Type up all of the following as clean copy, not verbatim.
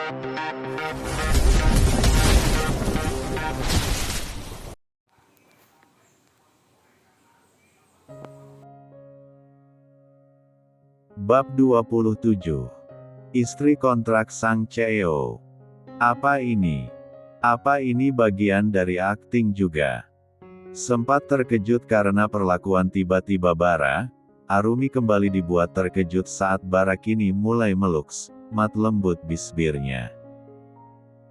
Bab 27. Istri kontrak Sang Cheo. Apa ini? Apa ini bagian dari akting juga? Sempat terkejut karena perlakuan tiba-tiba Bara, Arumi kembali dibuat terkejut saat Bara kini mulai meluks, mat lembut bisbirnya.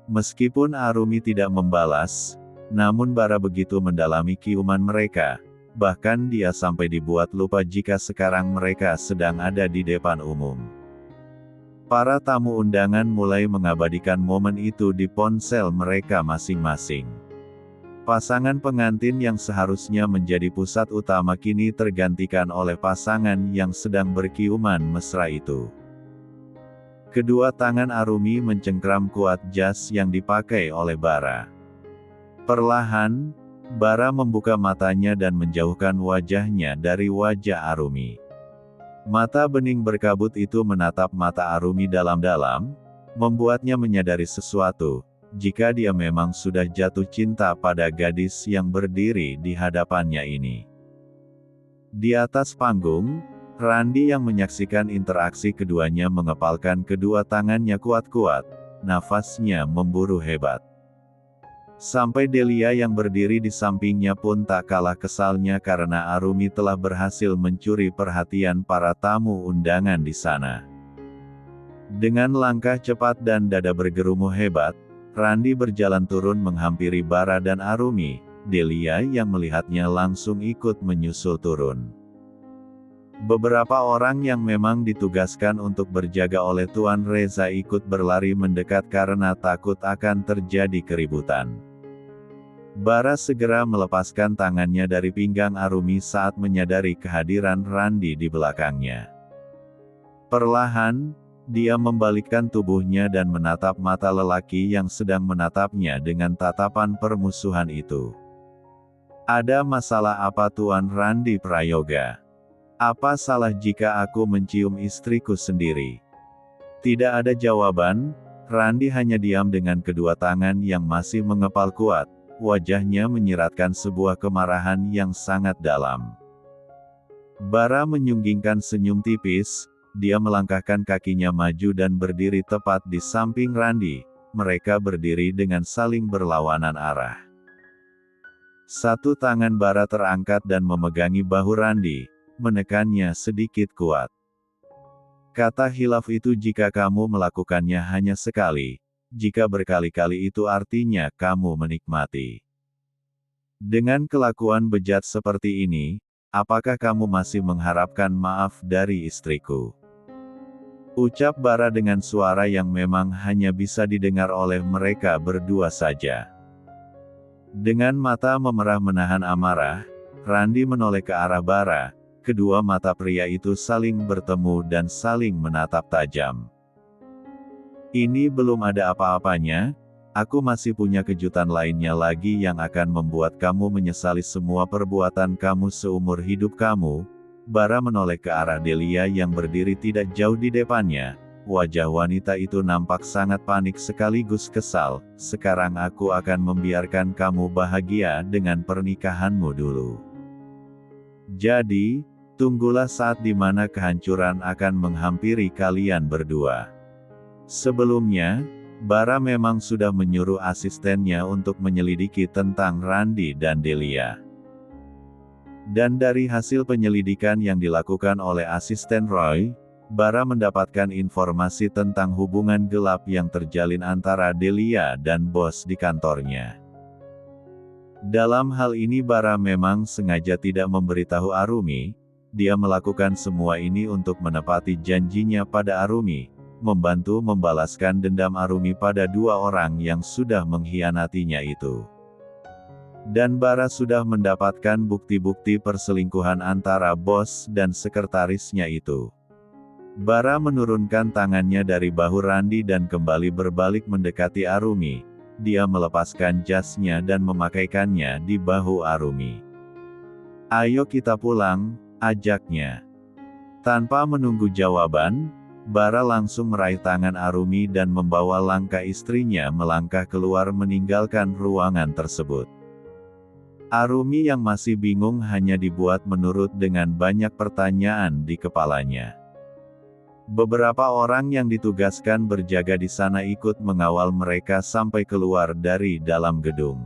Meskipun Arumi tidak membalas, namun Bara begitu mendalami ciuman mereka, bahkan dia sampai dibuat lupa jika sekarang mereka sedang ada di depan umum. Para tamu undangan mulai mengabadikan momen itu di ponsel mereka masing-masing. Pasangan pengantin yang seharusnya menjadi pusat utama kini tergantikan oleh pasangan yang sedang berciuman mesra itu. Kedua tangan Arumi mencengkram kuat jas yang dipakai oleh Bara. Perlahan, Bara membuka matanya dan menjauhkan wajahnya dari wajah Arumi. Mata bening berkabut itu menatap mata Arumi dalam-dalam, membuatnya menyadari sesuatu, jika dia memang sudah jatuh cinta pada gadis yang berdiri di hadapannya ini. Di atas panggung, Randi yang menyaksikan interaksi keduanya mengepalkan kedua tangannya kuat-kuat, nafasnya memburu hebat. Sampai Delia yang berdiri di sampingnya pun tak kalah kesalnya karena Arumi telah berhasil mencuri perhatian para tamu undangan di sana. Dengan langkah cepat dan dada bergerumu hebat, Randi berjalan turun menghampiri Bara dan Arumi. Delia yang melihatnya langsung ikut menyusul turun. Beberapa orang yang memang ditugaskan untuk berjaga oleh Tuan Reza ikut berlari mendekat karena takut akan terjadi keributan. Bara segera melepaskan tangannya dari pinggang Arumi saat menyadari kehadiran Randi di belakangnya. Perlahan, dia membalikkan tubuhnya dan menatap mata lelaki yang sedang menatapnya dengan tatapan permusuhan itu. Ada masalah apa Tuan Randi Prayoga? Apa salah jika aku mencium istriku sendiri? Tidak ada jawaban, Randi hanya diam dengan kedua tangan yang masih mengepal kuat. Wajahnya menyiratkan sebuah kemarahan yang sangat dalam. Bara menyunggingkan senyum tipis, dia melangkahkan kakinya maju dan berdiri tepat di samping Randi. Mereka berdiri dengan saling berlawanan arah. Satu tangan Bara terangkat dan memegangi bahu Randi, menekannya sedikit kuat. Kata hilaf itu jika kamu melakukannya hanya sekali. Jika berkali-kali itu artinya kamu menikmati. Dengan kelakuan bejat seperti ini, apakah kamu masih mengharapkan maaf dari istriku? Ucap Bara dengan suara yang memang hanya bisa didengar oleh mereka berdua saja. Dengan mata memerah menahan amarah, Randi menoleh ke arah Bara. Kedua mata pria itu saling bertemu dan saling menatap tajam. Ini belum ada apa-apanya, aku masih punya kejutan lainnya lagi yang akan membuat kamu menyesali semua perbuatan kamu seumur hidup kamu. Bara menoleh ke arah Delia yang berdiri tidak jauh di depannya. Wajah wanita itu nampak sangat panik sekaligus kesal. Sekarang aku akan membiarkan kamu bahagia dengan pernikahanmu dulu. Jadi, tunggulah saat di mana kehancuran akan menghampiri kalian berdua. Sebelumnya, Bara memang sudah menyuruh asistennya untuk menyelidiki tentang Randi dan Delia. Dan dari hasil penyelidikan yang dilakukan oleh asisten Roy, Bara mendapatkan informasi tentang hubungan gelap yang terjalin antara Delia dan bos di kantornya. Dalam hal ini Bara memang sengaja tidak memberitahu Arumi, dia melakukan semua ini untuk menepati janjinya pada Arumi. Membantu membalaskan dendam Arumi pada dua orang yang sudah mengkhianatinya itu. Dan Bara sudah mendapatkan bukti-bukti perselingkuhan antara bos dan sekretarisnya itu. Bara menurunkan tangannya dari bahu Randi dan kembali berbalik mendekati Arumi. Dia melepaskan jasnya dan memakaikannya di bahu Arumi. Ayo kita pulang, ajaknya. Tanpa menunggu jawaban, Bara langsung meraih tangan Arumi dan membawa langkah istrinya melangkah keluar meninggalkan ruangan tersebut. Arumi yang masih bingung hanya dibuat menurut dengan banyak pertanyaan di kepalanya. Beberapa orang yang ditugaskan berjaga di sana ikut mengawal mereka sampai keluar dari dalam gedung.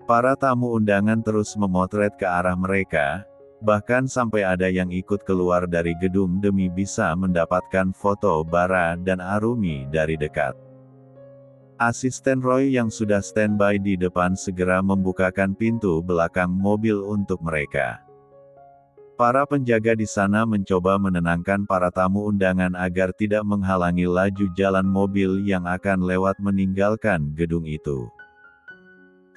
Para tamu undangan terus memotret ke arah mereka, bahkan sampai ada yang ikut keluar dari gedung demi bisa mendapatkan foto Bara dan Arumi dari dekat. Asisten Roy yang sudah standby di depan segera membukakan pintu belakang mobil untuk mereka. Para penjaga di sana mencoba menenangkan para tamu undangan agar tidak menghalangi laju jalan mobil yang akan lewat meninggalkan gedung itu.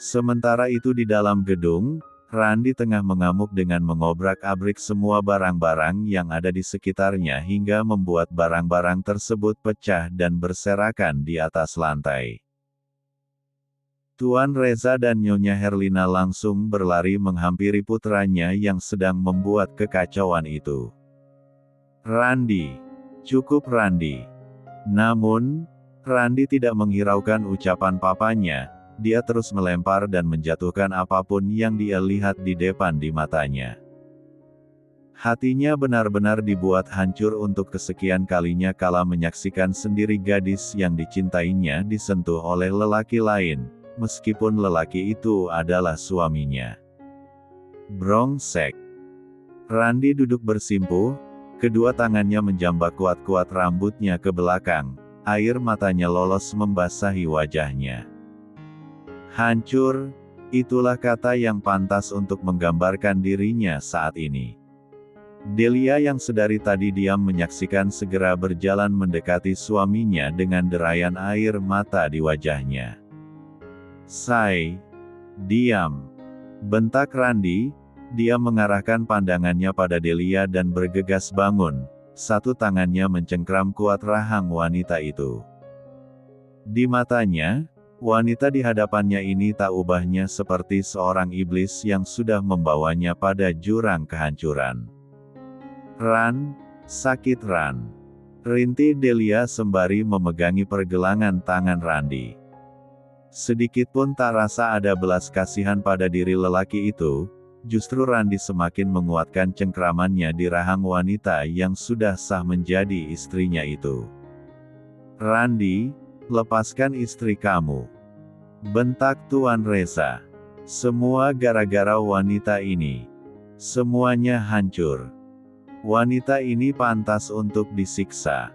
Sementara itu di dalam gedung, Randi tengah mengamuk dengan mengobrak-abrik semua barang-barang yang ada di sekitarnya hingga membuat barang-barang tersebut pecah dan berserakan di atas lantai. Tuan Reza dan Nyonya Herlina langsung berlari menghampiri putranya yang sedang membuat kekacauan itu. "Randi, cukup Randi." Namun, Randi tidak menghiraukan ucapan papanya. Dia terus melempar dan menjatuhkan apapun yang dia lihat di depan di matanya. Hatinya benar-benar dibuat hancur untuk kesekian kalinya kala menyaksikan sendiri gadis yang dicintainya disentuh oleh lelaki lain, meskipun lelaki itu adalah suaminya. Brengsek. Randi duduk bersimpuh, kedua tangannya menjambak kuat-kuat rambutnya ke belakang, air matanya lolos membasahi wajahnya. Hancur, itulah kata yang pantas untuk menggambarkan dirinya saat ini. Delia yang sedari tadi diam menyaksikan segera berjalan mendekati suaminya dengan derayan air mata di wajahnya. "Say, diam!" bentak Randi. Dia mengarahkan pandangannya pada Delia dan bergegas bangun, satu tangannya mencengkram kuat rahang wanita itu. Di matanya, wanita di hadapannya ini tak ubahnya seperti seorang iblis yang sudah membawanya pada jurang kehancuran. "Ran, sakit Ran!" rintih Delia sembari memegangi pergelangan tangan Randi. Sedikitpun tak rasa ada belas kasihan pada diri lelaki itu, justru Randi semakin menguatkan cengkramannya di rahang wanita yang sudah sah menjadi istrinya itu. "Randi, lepaskan istri kamu!" bentak Tuan Reza. "Semua gara-gara wanita ini. Semuanya hancur. Wanita ini pantas untuk disiksa."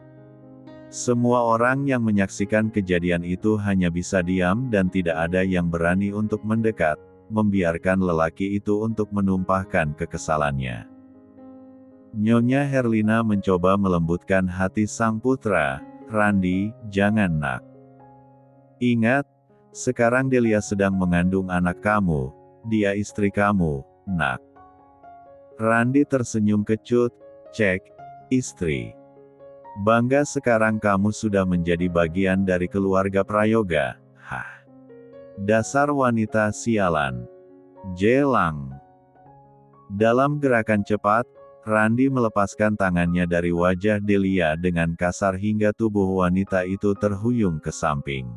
Semua orang yang menyaksikan kejadian itu hanya bisa diam dan tidak ada yang berani untuk mendekat, membiarkan lelaki itu untuk menumpahkan kekesalannya. Nyonya Herlina mencoba melembutkan hati sang putra. "Randi, jangan nak. Ingat, sekarang Delia sedang mengandung anak kamu, dia istri kamu, nak." Randi tersenyum kecut. "Cek, istri. Bangga sekarang kamu sudah menjadi bagian dari keluarga Prayoga." Hah. Dasar wanita sialan. Jelang. Dalam gerakan cepat, Randi melepaskan tangannya dari wajah Delia dengan kasar hingga tubuh wanita itu terhuyung ke samping.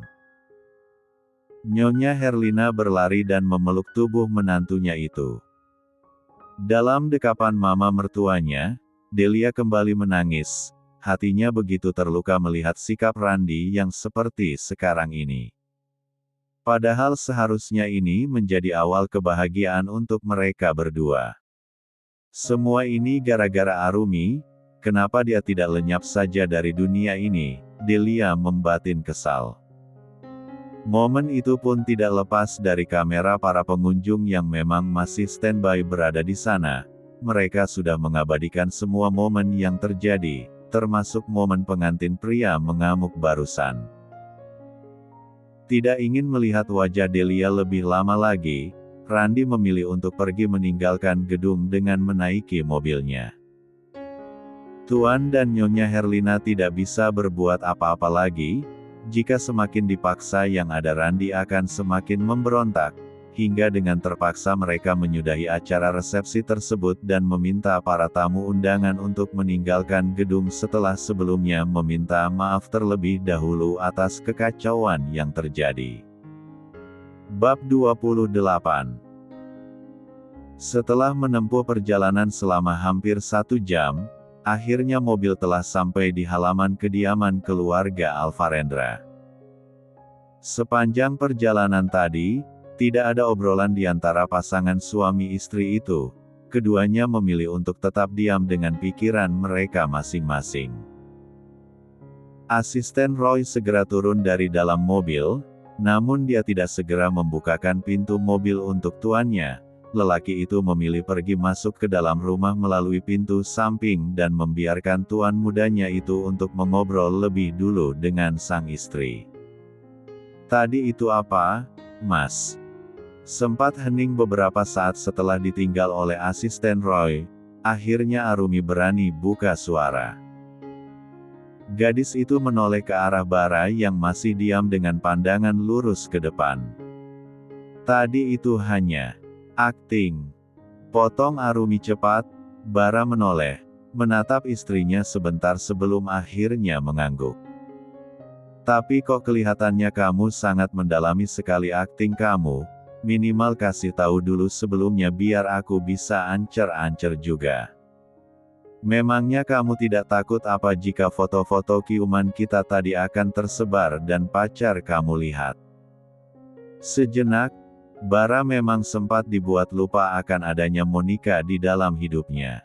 Nyonya Herlina berlari dan memeluk tubuh menantunya itu. Dalam dekapan mama mertuanya, Delia kembali menangis. Hatinya begitu terluka melihat sikap Randi yang seperti sekarang ini. Padahal seharusnya ini menjadi awal kebahagiaan untuk mereka berdua. Semua ini gara-gara Arumi, kenapa dia tidak lenyap saja dari dunia ini? Delia membatin kesal. Momen itu pun tidak lepas dari kamera para pengunjung yang memang masih standby berada di sana. Mereka sudah mengabadikan semua momen yang terjadi, termasuk momen pengantin pria mengamuk barusan. Tidak ingin melihat wajah Delia lebih lama lagi, Randi memilih untuk pergi meninggalkan gedung dengan menaiki mobilnya. Tuan dan Nyonya Herlina tidak bisa berbuat apa-apa lagi. Jika semakin dipaksa yang ada Randi akan semakin memberontak. hingga dengan terpaksa mereka menyudahi acara resepsi tersebut dan meminta para tamu undangan untuk meninggalkan gedung setelah sebelumnya meminta maaf terlebih dahulu atas kekacauan yang terjadi. Bab 28. Setelah menempuh perjalanan selama hampir 1 jam, akhirnya mobil telah sampai di halaman kediaman keluarga Alvarendra. Sepanjang perjalanan tadi, tidak ada obrolan di antara pasangan suami istri itu. Keduanya memilih untuk tetap diam dengan pikiran mereka masing-masing. Asisten Roy segera turun dari dalam mobil, namun dia tidak segera membukakan pintu mobil untuk tuannya. Lelaki itu memilih pergi masuk ke dalam rumah melalui pintu samping dan membiarkan tuan mudanya itu untuk mengobrol lebih dulu dengan sang istri. "Tadi itu apa, Mas?" Sempat hening beberapa saat setelah ditinggal oleh asisten Roy, akhirnya Arumi berani buka suara. Gadis itu menoleh ke arah Bara yang masih diam dengan pandangan lurus ke depan. "Tadi itu hanya akting," potong Arumi cepat. Bara menoleh, menatap istrinya sebentar sebelum akhirnya mengangguk. "Tapi kok kelihatannya kamu sangat mendalami sekali akting kamu, minimal kasih tahu dulu sebelumnya biar aku bisa ancer-ancer juga. Memangnya kamu tidak takut apa jika foto-foto ciuman kita tadi akan tersebar dan pacar kamu lihat?" Sejenak, Bara memang sempat dibuat lupa akan adanya Monica di dalam hidupnya.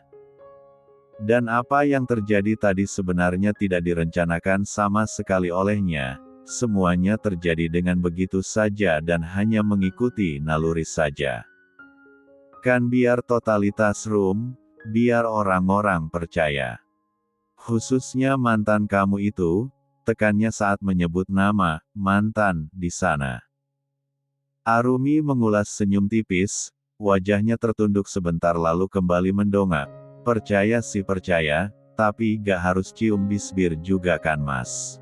Dan apa yang terjadi tadi sebenarnya tidak direncanakan sama sekali olehnya, semuanya terjadi dengan begitu saja dan hanya mengikuti naluri saja. Kan biar totalitas room, biar orang-orang percaya. Khususnya mantan kamu itu, tekannya saat menyebut nama, mantan, di sana. Arumi mengulas senyum tipis, wajahnya tertunduk sebentar lalu kembali mendongak. "Percaya sih percaya, tapi gak harus cium bisbir juga kan Mas?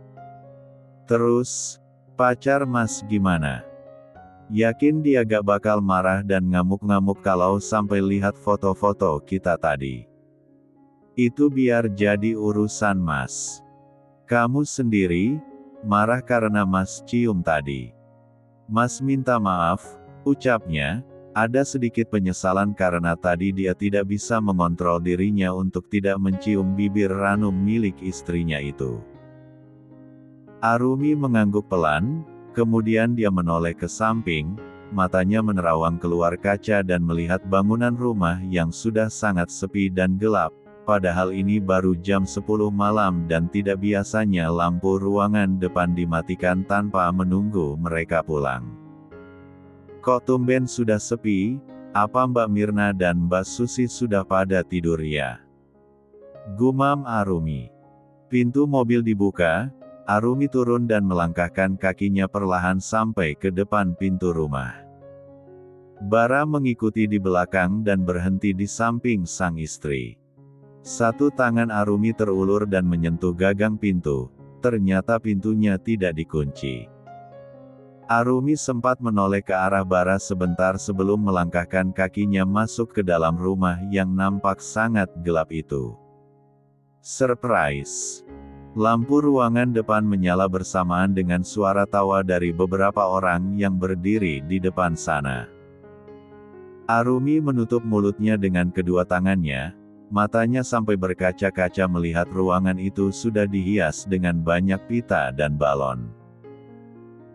Terus, pacar Mas gimana? Yakin dia gak bakal marah dan ngamuk-ngamuk kalau sampai lihat foto-foto kita tadi? Itu biar jadi urusan Mas. Kamu sendiri, marah karena Mas cium tadi. Mas minta maaf," ucapnya. Ada sedikit penyesalan karena tadi dia tidak bisa mengontrol dirinya untuk tidak mencium bibir ranum milik istrinya itu. Arumi mengangguk pelan, kemudian dia menoleh ke samping, matanya menerawang keluar kaca dan melihat bangunan rumah yang sudah sangat sepi dan gelap, padahal ini baru jam 10 malam dan tidak biasanya lampu ruangan depan dimatikan tanpa menunggu mereka pulang. "Kok tumben sudah sepi, apa Mbak Mirna dan Mbak Susi sudah pada tidur ya?" gumam Arumi. Pintu mobil dibuka, Arumi turun dan melangkahkan kakinya perlahan sampai ke depan pintu rumah. Bara mengikuti di belakang dan berhenti di samping sang istri. Satu tangan Arumi terulur dan menyentuh gagang pintu, ternyata pintunya tidak dikunci. Arumi sempat menoleh ke arah Bara sebentar sebelum melangkahkan kakinya masuk ke dalam rumah yang nampak sangat gelap itu. Surprise! Lampu ruangan depan menyala bersamaan dengan suara tawa dari beberapa orang yang berdiri di depan sana. Arumi menutup mulutnya dengan kedua tangannya, matanya sampai berkaca-kaca melihat ruangan itu sudah dihias dengan banyak pita dan balon.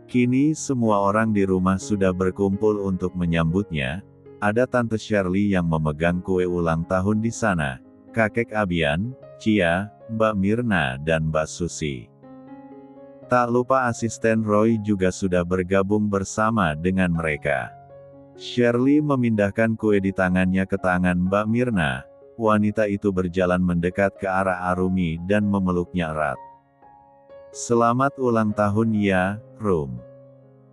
Kini semua orang di rumah sudah berkumpul untuk menyambutnya. Ada Tante Shirley yang memegang kue ulang tahun di sana, kakek Abian, Cia, Mbak Mirna dan Mbak Susi. Tak lupa asisten Roy juga sudah bergabung bersama dengan mereka. Shirley memindahkan kue di tangannya ke tangan Mbak Mirna. Wanita itu berjalan mendekat ke arah Arumi dan memeluknya erat. "Selamat ulang tahun ya, Rum.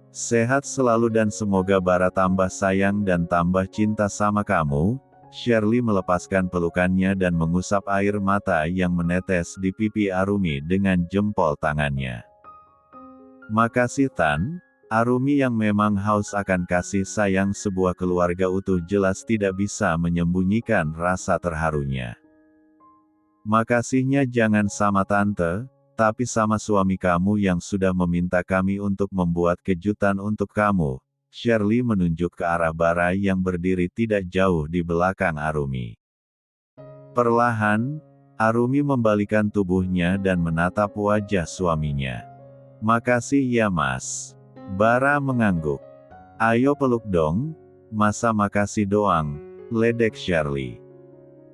Sehat selalu dan semoga Bara tambah sayang dan tambah cinta sama kamu." Shirley melepaskan pelukannya dan mengusap air mata yang menetes di pipi Arumi dengan jempol tangannya. "Makasih Tan." Arumi yang memang haus akan kasih sayang sebuah keluarga utuh jelas tidak bisa menyembunyikan rasa terharunya. Makasihnya jangan sama tante, tapi sama suami kamu yang sudah meminta kami untuk membuat kejutan untuk kamu. Shirley menunjuk ke arah Bara yang berdiri tidak jauh di belakang Arumi. Perlahan, Arumi membalikan tubuhnya dan menatap wajah suaminya. Makasih ya mas. Bara mengangguk. Ayo peluk dong, masa makasih doang, ledek Shirley.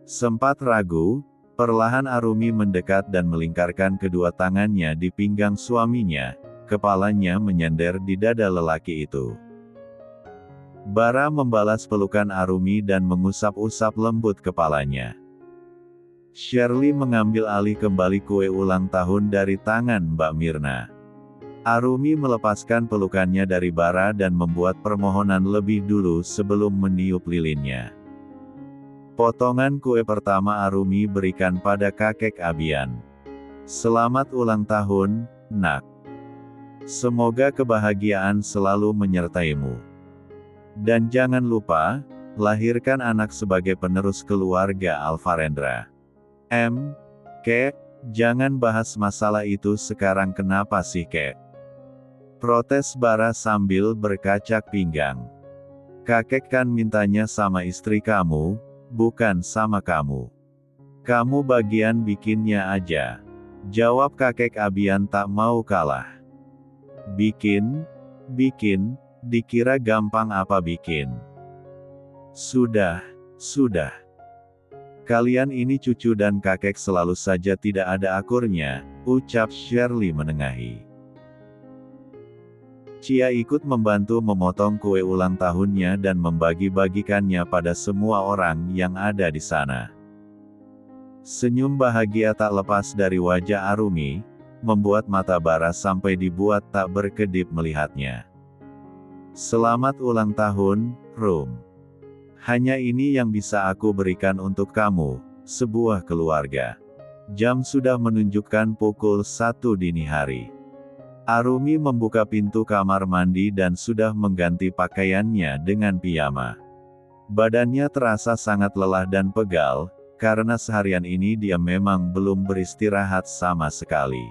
Sempat ragu, perlahan Arumi mendekat dan melingkarkan kedua tangannya di pinggang suaminya, kepalanya menyender di dada lelaki itu. Bara membalas pelukan Arumi dan mengusap-usap lembut kepalanya. Shirley mengambil alih kembali kue ulang tahun dari tangan Mbak Mirna. Arumi melepaskan pelukannya dari Bara dan membuat permohonan lebih dulu sebelum meniup lilinnya. Potongan kue pertama Arumi berikan pada kakek Abian. Selamat ulang tahun, nak. Semoga kebahagiaan selalu menyertaimu. Dan jangan lupa, lahirkan anak sebagai penerus keluarga Alvarendra. Kek, jangan bahas masalah itu sekarang kenapa sih kek? Protes Bara sambil berkacak pinggang. Kakek kan mintanya sama istri kamu, bukan sama kamu. Kamu bagian bikinnya aja. Jawab kakek Abian tak mau kalah. Bikin, dikira gampang apa bikin? Sudah. Kalian ini cucu dan kakek selalu saja tidak ada akurnya, ucap Shirley menengahi. Cia ikut membantu memotong kue ulang tahunnya dan membagi-bagikannya pada semua orang yang ada di sana. Senyum bahagia tak lepas dari wajah Arumi, membuat mata Bara sampai dibuat tak berkedip melihatnya. Selamat ulang tahun, Rum. Hanya ini yang bisa aku berikan untuk kamu, sebuah keluarga. Jam sudah menunjukkan pukul 1 dini hari. Arumi membuka pintu kamar mandi dan sudah mengganti pakaiannya dengan piyama. Badannya terasa sangat lelah dan pegal, karena seharian ini dia memang belum beristirahat sama sekali.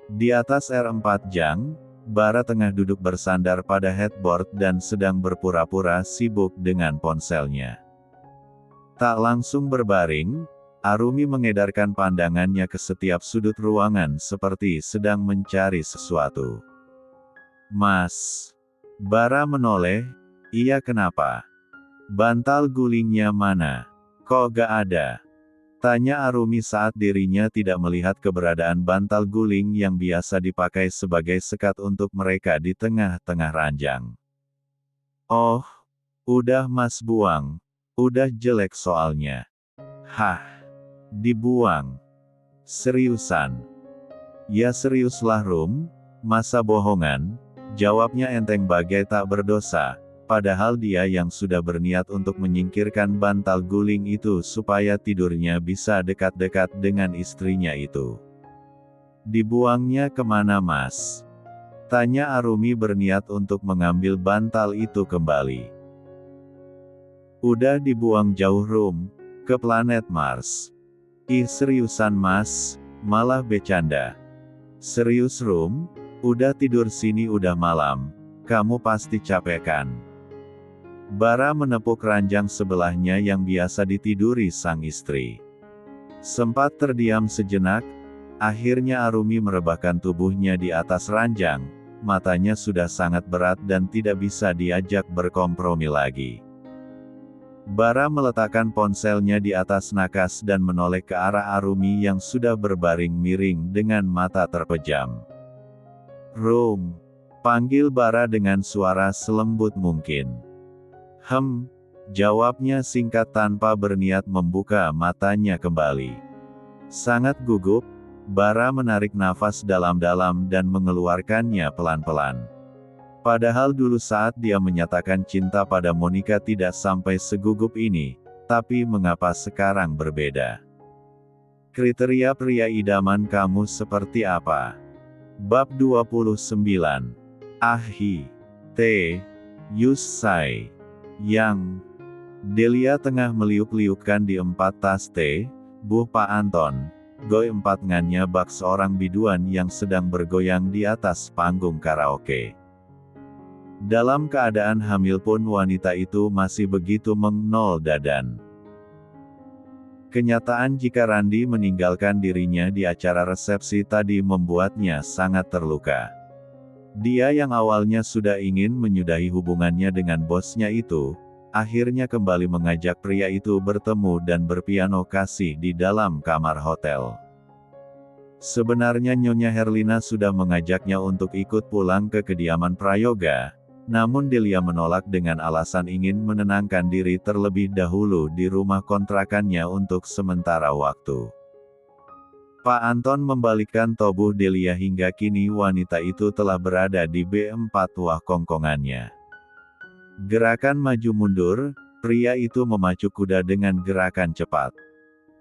Di atas R4 Jang, Bara tengah duduk bersandar pada headboard dan sedang berpura-pura sibuk dengan ponselnya. Tak langsung berbaring, Arumi mengedarkan pandangannya ke setiap sudut ruangan seperti sedang mencari sesuatu. Mas. Bara menoleh, iya kenapa? Bantal gulingnya mana? Kok gak ada? Tanya Arumi saat dirinya tidak melihat keberadaan bantal guling yang biasa dipakai sebagai sekat untuk mereka di tengah-tengah ranjang. Oh, udah mas buang. Udah jelek soalnya. Hah. Dibuang. Seriusan? Ya seriuslah Rum, masa bohongan? Jawabnya enteng bagai tak berdosa, padahal dia yang sudah berniat untuk menyingkirkan bantal guling itu supaya tidurnya bisa dekat-dekat dengan istrinya itu. Dibuangnya kemana mas? Tanya Arumi berniat untuk mengambil bantal itu kembali. Udah dibuang jauh Rum, ke planet Mars. Ih seriusan mas, malah bercanda. Serius Rum, udah tidur sini udah malam, kamu pasti capek kan? Bara menepuk ranjang sebelahnya yang biasa ditiduri sang istri. Sempat terdiam sejenak, akhirnya Arumi merebahkan tubuhnya di atas ranjang, matanya sudah sangat berat dan tidak bisa diajak berkompromi lagi. Bara meletakkan ponselnya di atas nakas dan menoleh ke arah Arumi yang sudah berbaring miring dengan mata terpejam. Rum, panggil Bara dengan suara selembut mungkin. Jawabnya singkat tanpa berniat membuka matanya kembali. Sangat gugup, Bara menarik nafas dalam-dalam dan mengeluarkannya pelan-pelan. Padahal dulu saat dia menyatakan cinta pada Monica tidak sampai segugup ini, tapi mengapa sekarang berbeda? Kriteria pria idaman kamu seperti apa? Bab 29. Ahi. T. Yusai. Yang. Delia tengah meliuk-liukkan di 4 tas teh, buh Pak Anton. Goi 4 ngannya bak seorang biduan yang sedang bergoyang di atas panggung karaoke. Dalam keadaan hamil pun wanita itu masih begitu mengnol dadan. Kenyataan jika Randi meninggalkan dirinya di acara resepsi tadi membuatnya sangat terluka. Dia yang awalnya sudah ingin menyudahi hubungannya dengan bosnya itu, akhirnya kembali mengajak pria itu bertemu dan berpiano kasih di dalam kamar hotel. Sebenarnya Nyonya Herlina sudah mengajaknya untuk ikut pulang ke kediaman Prayoga, namun Delia menolak dengan alasan ingin menenangkan diri terlebih dahulu di rumah kontrakannya untuk sementara waktu. Pak Anton membalikkan tubuh Delia hingga kini wanita itu telah berada di B4 wah kongkongannya. Gerakan maju mundur, pria itu memacu kuda dengan gerakan cepat.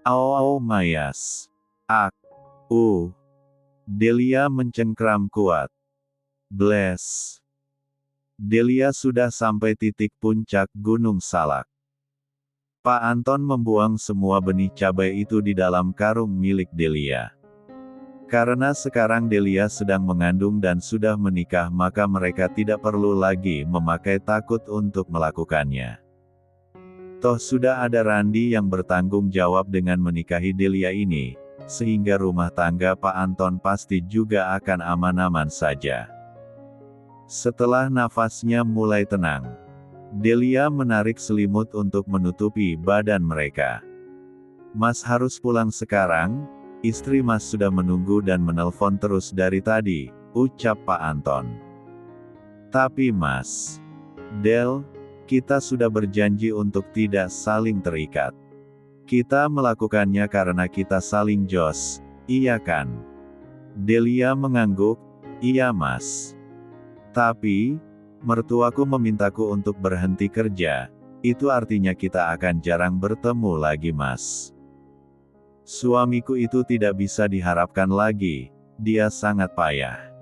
Au mayas. Ak. Delia mencengkram kuat. Bless. Delia sudah sampai titik puncak Gunung Salak. Pak Anton membuang semua benih cabai itu di dalam karung milik Delia. Karena sekarang Delia sedang mengandung dan sudah menikah, maka mereka tidak perlu lagi memakai takut untuk melakukannya. Toh sudah ada Randi yang bertanggung jawab dengan menikahi Delia ini, sehingga rumah tangga Pak Anton pasti juga akan aman-aman saja. Setelah nafasnya mulai tenang, Delia menarik selimut untuk menutupi badan mereka. Mas harus pulang sekarang, istri Mas sudah menunggu dan menelpon terus dari tadi, ucap Pak Anton. Tapi Mas, Del, kita sudah berjanji untuk tidak saling terikat. Kita melakukannya karena kita saling jos, iya kan? Delia mengangguk, iya Mas. Tapi, mertuaku memintaku untuk berhenti kerja, itu artinya kita akan jarang bertemu lagi Mas. Suamiku itu tidak bisa diharapkan lagi, dia sangat payah.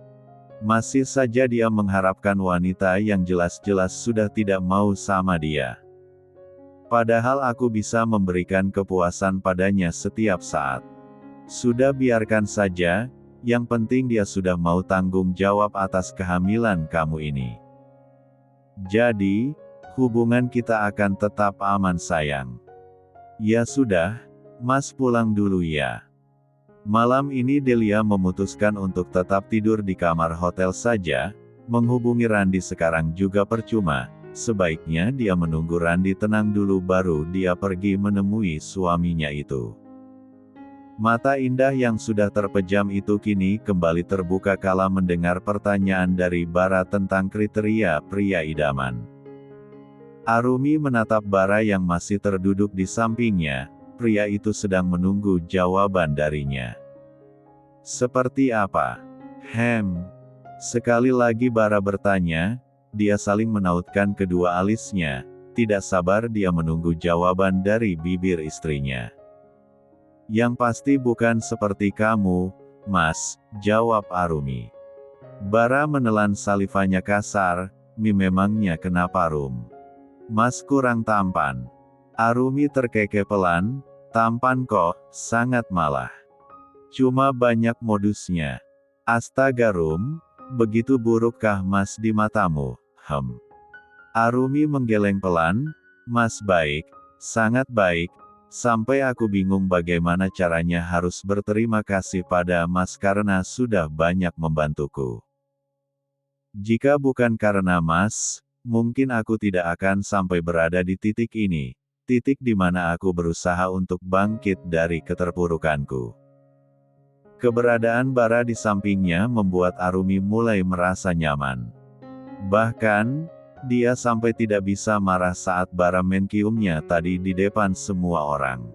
Masih saja dia mengharapkan wanita yang jelas-jelas sudah tidak mau sama dia. Padahal aku bisa memberikan kepuasan padanya setiap saat. Sudah biarkan saja, yang penting dia sudah mau tanggung jawab atas kehamilan kamu ini. Jadi, hubungan kita akan tetap aman sayang. Ya sudah, Mas pulang dulu ya. Malam ini Delia memutuskan untuk tetap tidur di kamar hotel saja, menghubungi Randi sekarang juga percuma, sebaiknya dia menunggu Randi tenang dulu baru dia pergi menemui suaminya itu. Mata indah yang sudah terpejam itu kini kembali terbuka kala mendengar pertanyaan dari Bara tentang kriteria pria idaman. Arumi menatap Bara yang masih terduduk di sampingnya, pria itu sedang menunggu jawaban darinya. Seperti apa? Sekali lagi Bara bertanya, dia saling menautkan kedua alisnya, tidak sabar dia menunggu jawaban dari bibir istrinya. Yang pasti bukan seperti kamu, Mas, jawab Arumi. Bara menelan salivanya kasar, memangnya kenapa Rum? Mas kurang tampan. Arumi terkekepelan, tampan kok, sangat malah. Cuma banyak modusnya. Astaga Rum, begitu burukkah Mas di matamu? Arumi menggeleng pelan, Mas baik, sangat baik. Sampai aku bingung bagaimana caranya harus berterima kasih pada Mas karena sudah banyak membantuku. Jika bukan karena Mas, mungkin aku tidak akan sampai berada di titik ini, titik di mana aku berusaha untuk bangkit dari keterpurukanku. Keberadaan Bara di sampingnya membuat Arumi mulai merasa nyaman. Bahkan, dia sampai tidak bisa marah saat Bara menciumnya tadi di depan semua orang.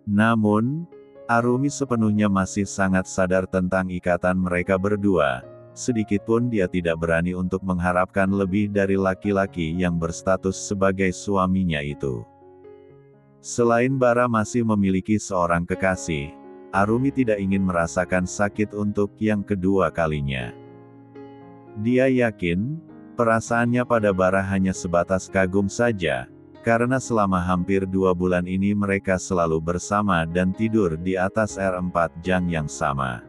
Namun, Arumi sepenuhnya masih sangat sadar tentang ikatan mereka berdua, sedikitpun dia tidak berani untuk mengharapkan lebih dari laki-laki yang berstatus sebagai suaminya itu. Selain Bara masih memiliki seorang kekasih, Arumi tidak ingin merasakan sakit untuk yang kedua kalinya. Dia yakin, perasaannya pada Bara hanya sebatas kagum saja, karena selama hampir 2 bulan ini mereka selalu bersama dan tidur di atas R4 Jang yang sama.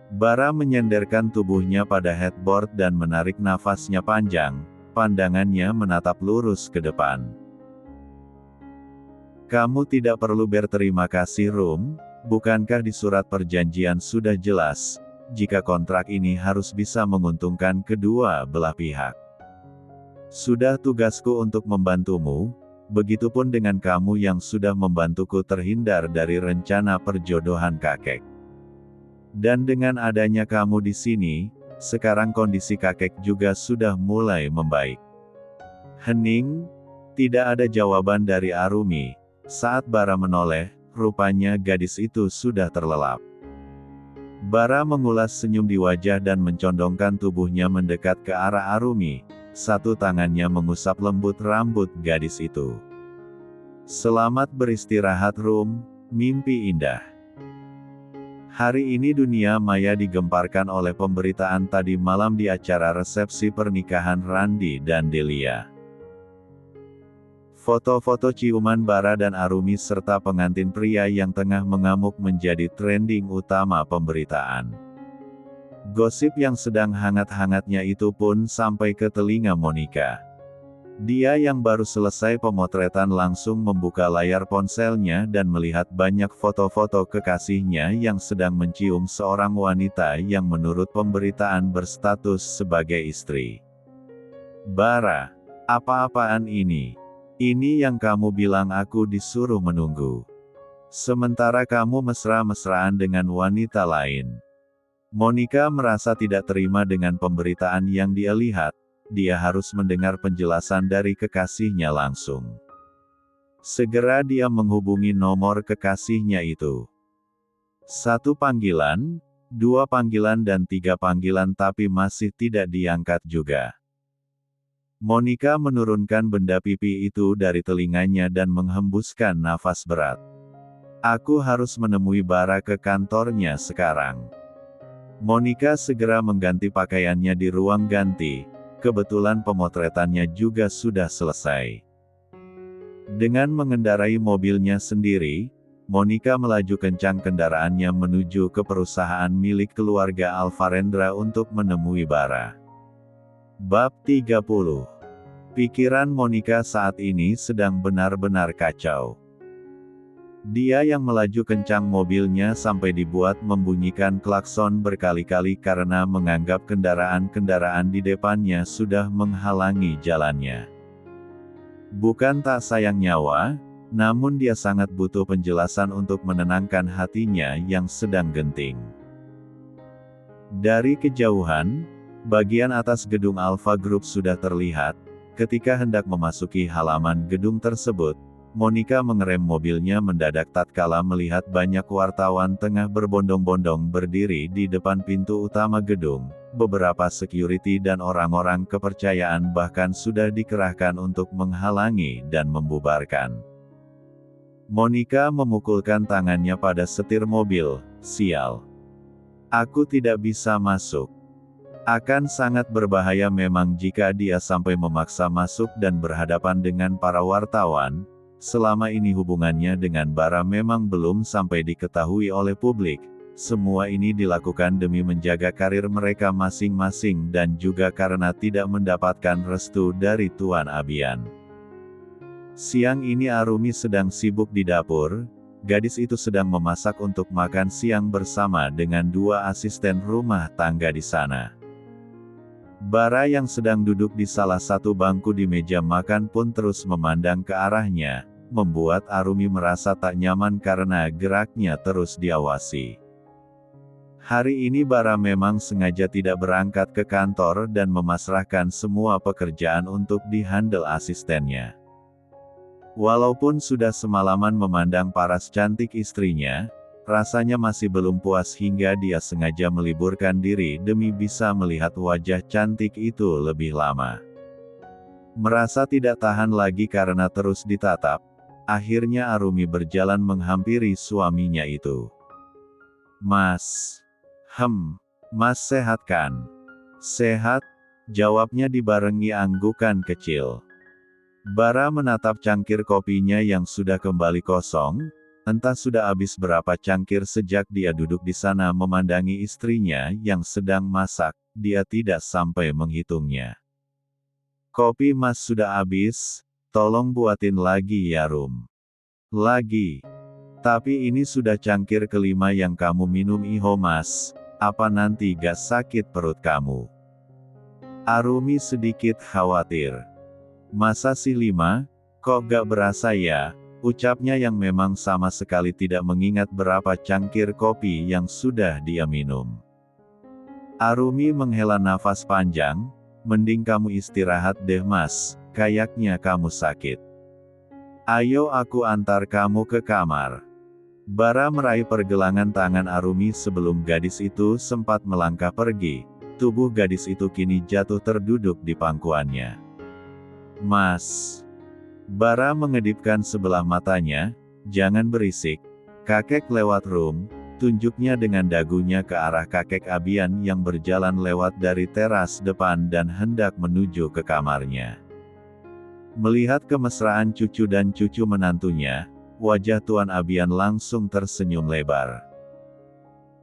Bara menyenderkan tubuhnya pada headboard dan menarik nafasnya panjang, pandangannya menatap lurus ke depan. Kamu tidak perlu berterima kasih Rum, bukankah di surat perjanjian sudah jelas, jika kontrak ini harus bisa menguntungkan kedua belah pihak. Sudah tugasku untuk membantumu, begitupun dengan kamu yang sudah membantuku terhindar dari rencana perjodohan kakek. Dan dengan adanya kamu di sini, sekarang kondisi kakek juga sudah mulai membaik. Hening, tidak ada jawaban dari Arumi. Saat Bara menoleh, rupanya gadis itu sudah terlelap. Bara mengulas senyum di wajah dan mencondongkan tubuhnya mendekat ke arah Arumi. Satu tangannya mengusap lembut rambut gadis itu. Selamat beristirahat Rum, mimpi indah. Hari ini dunia maya digemparkan oleh pemberitaan tadi malam di acara resepsi pernikahan Randi dan Delia. Foto-foto ciuman Bara dan Arumi serta pengantin pria yang tengah mengamuk menjadi trending utama pemberitaan. Gosip yang sedang hangat-hangatnya itu pun sampai ke telinga Monica. Dia yang baru selesai pemotretan langsung membuka layar ponselnya dan melihat banyak foto-foto kekasihnya yang sedang mencium seorang wanita yang menurut pemberitaan berstatus sebagai istri. Bara, apa-apaan ini? Ini yang kamu bilang aku disuruh menunggu. Sementara kamu mesra-mesraan dengan wanita lain. Monica merasa tidak terima dengan pemberitaan yang dia lihat. Dia harus mendengar penjelasan dari kekasihnya langsung. Segera dia menghubungi nomor kekasihnya itu. 1 panggilan, 2 panggilan dan 3 panggilan tapi masih tidak diangkat juga. Monica menurunkan benda pipi itu dari telinganya dan menghembuskan nafas berat. Aku harus menemui Bara ke kantornya sekarang. Monica segera mengganti pakaiannya di ruang ganti. Kebetulan pemotretannya juga sudah selesai. Dengan mengendarai mobilnya sendiri, Monica melaju kencang kendaraannya menuju ke perusahaan milik keluarga Alvarendra untuk menemui Bara. Bab 30. Pikiran Monica saat ini sedang benar-benar kacau. Dia yang melaju kencang mobilnya sampai dibuat membunyikan klakson berkali-kali karena menganggap kendaraan-kendaraan di depannya sudah menghalangi jalannya. Bukan tak sayang nyawa, namun dia sangat butuh penjelasan untuk menenangkan hatinya yang sedang genting. Dari kejauhan, bagian atas gedung Alpha Group sudah terlihat. Ketika hendak memasuki halaman gedung tersebut, Monica mengerem mobilnya mendadak tatkala melihat banyak wartawan tengah berbondong-bondong berdiri di depan pintu utama gedung. Beberapa security dan orang-orang kepercayaan bahkan sudah dikerahkan untuk menghalangi dan membubarkan. Monica memukulkan tangannya pada setir mobil. Sial. Aku tidak bisa masuk. Akan sangat berbahaya memang jika dia sampai memaksa masuk dan berhadapan dengan para wartawan. Selama ini hubungannya dengan Bara memang belum sampai diketahui oleh publik. Semua ini dilakukan demi menjaga karir mereka masing-masing dan juga karena tidak mendapatkan restu dari Tuan Abian. Siang ini Arumi sedang sibuk di dapur. Gadis itu sedang memasak untuk makan siang bersama dengan 2 asisten rumah tangga di sana. Bara yang sedang duduk di salah satu bangku di meja makan pun terus memandang ke arahnya, membuat Arumi merasa tak nyaman karena geraknya terus diawasi. Hari ini Bara memang sengaja tidak berangkat ke kantor dan memasrahkan semua pekerjaan untuk dihandle asistennya. Walaupun sudah semalaman memandang paras cantik istrinya, rasanya masih belum puas hingga dia sengaja meliburkan diri demi bisa melihat wajah cantik itu lebih lama. Merasa tidak tahan lagi karena terus ditatap, akhirnya Arumi berjalan menghampiri suaminya itu. Mas. Mas sehat kan? Sehat, jawabnya dibarengi anggukan kecil. Bara menatap cangkir kopinya yang sudah kembali kosong, entah sudah habis berapa cangkir sejak dia duduk di sana memandangi istrinya yang sedang masak, dia tidak sampai menghitungnya. Kopi Mas sudah habis, tolong buatin lagi ya Rum. Lagi. Tapi ini sudah cangkir kelima yang kamu minum Iho Mas, apa nanti gak sakit perut kamu? Arumi sedikit khawatir. Masa sih 5? Kok gak berasa ya? Ucapnya yang memang sama sekali tidak mengingat berapa cangkir kopi yang sudah dia minum. Arumi menghela nafas panjang, mending kamu istirahat deh Mas, kayaknya kamu sakit. Ayo aku antar kamu ke kamar. Bara meraih pergelangan tangan Arumi sebelum gadis itu sempat melangkah pergi. Tubuh gadis itu kini jatuh terduduk di pangkuannya. Mas. Bara mengedipkan sebelah matanya, jangan berisik. Kakek lewat Rum, tunjuknya dengan dagunya ke arah kakek Abian yang berjalan lewat dari teras depan dan hendak menuju ke kamarnya. Melihat kemesraan cucu dan cucu menantunya, wajah Tuan Abian langsung tersenyum lebar.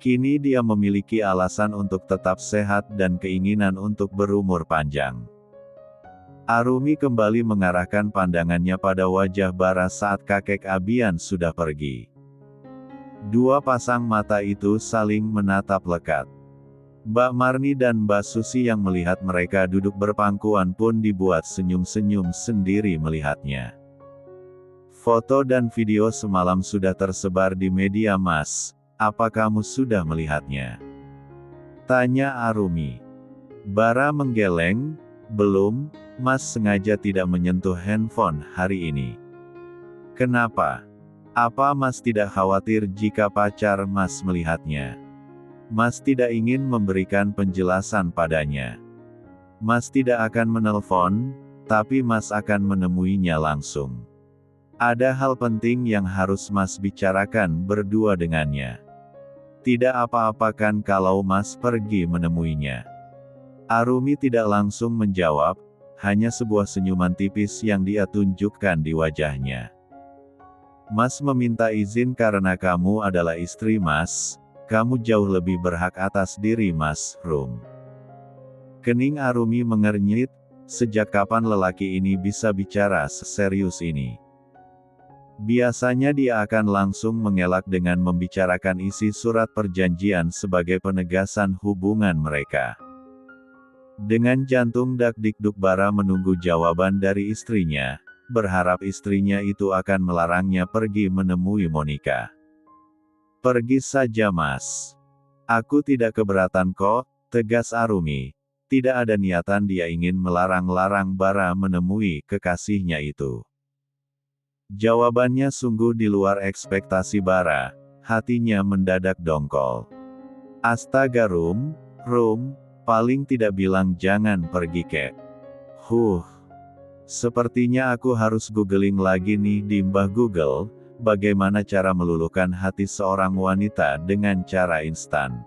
Kini dia memiliki alasan untuk tetap sehat dan keinginan untuk berumur panjang. Arumi kembali mengarahkan pandangannya pada wajah Bara saat kakek Abian sudah pergi. Dua pasang mata itu saling menatap lekat. Mbak Marni dan Mbak Susi yang melihat mereka duduk berpangkuan pun dibuat senyum-senyum sendiri melihatnya. Foto dan video semalam sudah tersebar di media Mas, apa kamu sudah melihatnya? Tanya Arumi. Bara menggeleng, belum, Mas sengaja tidak menyentuh handphone hari ini. Kenapa? Apa Mas tidak khawatir jika pacar Mas melihatnya? Mas tidak ingin memberikan penjelasan padanya. Mas tidak akan menelpon, tapi Mas akan menemuinya langsung. Ada hal penting yang harus Mas bicarakan berdua dengannya. Tidak apa-apa kan kalau Mas pergi menemuinya? Arumi tidak langsung menjawab, hanya sebuah senyuman tipis yang dia tunjukkan di wajahnya. Mas meminta izin karena kamu adalah istri Mas, kamu jauh lebih berhak atas diri Mas, Rum. Kening Arumi mengernyit, sejak kapan lelaki ini bisa bicara seserius ini? Biasanya dia akan langsung mengelak dengan membicarakan isi surat perjanjian sebagai penegasan hubungan mereka. Dengan jantung dak-dikduk Bara menunggu jawaban dari istrinya, berharap istrinya itu akan melarangnya pergi menemui Monica. Pergi saja Mas. Aku tidak keberatan kok, tegas Arumi. Tidak ada niatan dia ingin melarang-larang Bara menemui kekasihnya itu. Jawabannya sungguh di luar ekspektasi Bara, hatinya mendadak dongkol. Astaga Rum, paling tidak bilang jangan pergi kek. Sepertinya aku harus googling lagi nih di Mbah Google, bagaimana cara meluluhkan hati seorang wanita dengan cara instan.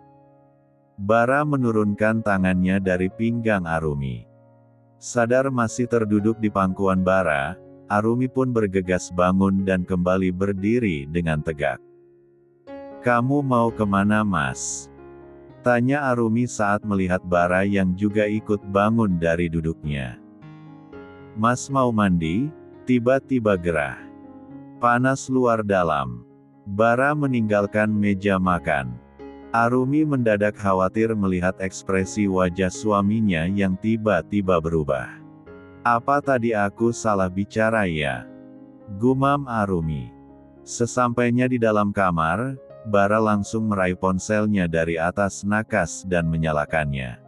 Bara menurunkan tangannya dari pinggang Arumi. Sadar masih terduduk di pangkuan Bara, Arumi pun bergegas bangun dan kembali berdiri dengan tegak. Kamu mau kemana Mas? Tanya Arumi saat melihat Bara yang juga ikut bangun dari duduknya. Mas mau mandi? Tiba-tiba gerah. Panas luar dalam. Bara meninggalkan meja makan. Arumi mendadak khawatir melihat ekspresi wajah suaminya yang tiba-tiba berubah. Apa tadi aku salah bicara ya? Gumam Arumi. Sesampainya di dalam kamar, Bara langsung meraih ponselnya dari atas nakas dan menyalakannya.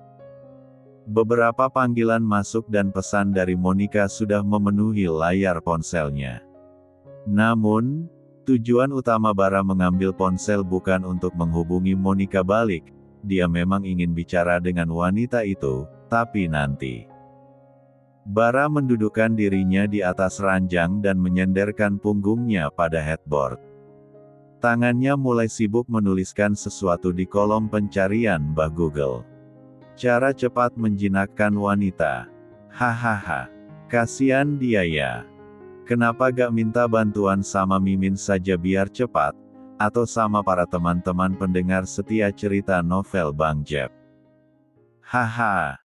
Beberapa panggilan masuk dan pesan dari Monica sudah memenuhi layar ponselnya. Namun, tujuan utama Bara mengambil ponsel bukan untuk menghubungi Monica balik, dia memang ingin bicara dengan wanita itu, tapi nanti. Bara mendudukkan dirinya di atas ranjang dan menyenderkan punggungnya pada headboard. Tangannya mulai sibuk menuliskan sesuatu di kolom pencarian Mbah Google. Cara cepat menjinakkan wanita. Hahaha. Kasian dia ya. Kenapa gak minta bantuan sama Mimin saja biar cepat? Atau sama para teman-teman pendengar setia cerita novel Bang Jeb? Haha.